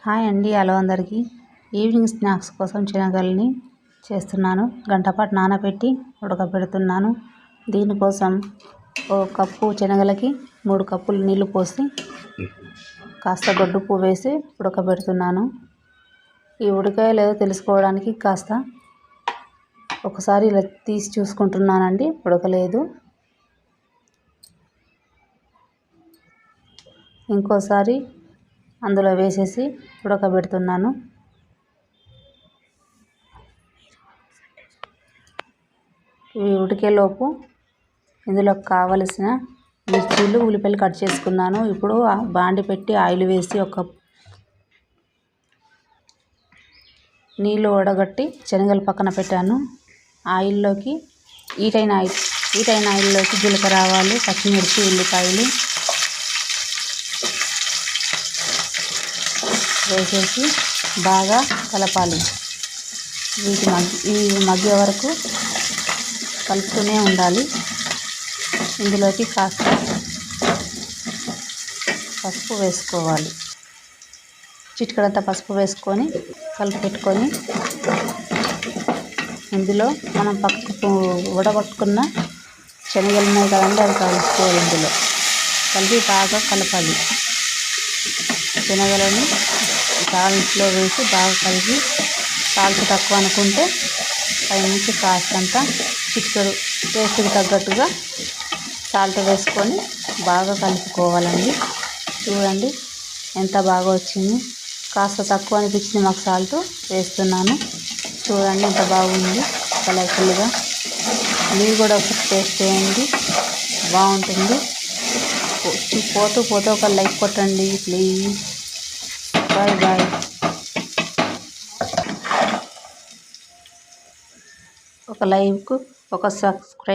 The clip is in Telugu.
హాయ్ అండి, హలో అందరికీ. ఈవినింగ్ స్నాక్స్ కోసం శనగల్ని చేస్తున్నాను. గంటపాటు నానబెట్టి ఉడకబెడుతున్నాను. దీనికోసం ఓ కప్పు శనగలకి 3 కప్పులు నీళ్లు పోసి కాస్త గొడ్డుప్పు వేసి ఉడకబెడుతున్నాను. ఈ ఉడికాయో లేదో తెలుసుకోవడానికి కాస్త ఒకసారి ఇలా తీసి చూసుకుంటున్నానండి. ఉడకలేదు. ఇంకోసారి అందులో వేసేసి ఉడకబెడుతున్నాను. ఇవి ఉడికేలోపు ఇందులో కావలసిన మిర్చీలు, ఉల్లిపాయలు కట్ చేసుకున్నాను. ఇప్పుడు బాండి పెట్టి ఆయిల్ వేసి ఒక నీళ్ళు వడగట్టి శనగలు పక్కన పెట్టాను. ఆయిల్లోకి హీట్ అయిన ఆయిల్లోకి జీలకర్ర, ఆవాలు, పచ్చిమిర్చి, ఉల్లిపాయలు వేసేసి బాగా కలపాలి. ఇవి మగ్గే వరకు కలుపుతూనే ఉండాలి. ఇందులోకి కాస్త పసుపు వేసుకోవాలి. చిటికెడంత పసుపు వేసుకొని కలిపెట్టుకొని ఇందులో మనం పక్కకు ఉడగొట్టుకున్న శనగలు ఉన్నాయి కదండి, అవి కలుపుకోవాలి. ఇందులో కలిపి బాగా కలపాలి. శనగలను సాల్ట్లో వేసి బాగా కలిపి సాల్ట్ తక్కువ అనుకుంటే పైనుంచి కాస్తంత చిటికెడు టేస్ట్కి తగ్గట్టుగా సాల్ట్ వేసుకొని బాగా కలుపుకోవాలండి. చూడండి ఎంత బాగా వచ్చింది. కాస్త తక్కువ అనిపించింది మాకు, సాల్ట్ వేస్తున్నాను. చూడండి ఎంత బాగుంది కలర్ఫుల్గా. మీరు కూడా ఒకసారి టేస్ట్ చేయండి, బాగుంటుంది. పోతూ ఒక లైక్ కొట్టండి ప్లీజ్. Bye bye. ఒక లైక్, ఒక సబ్స్క్రైబ్.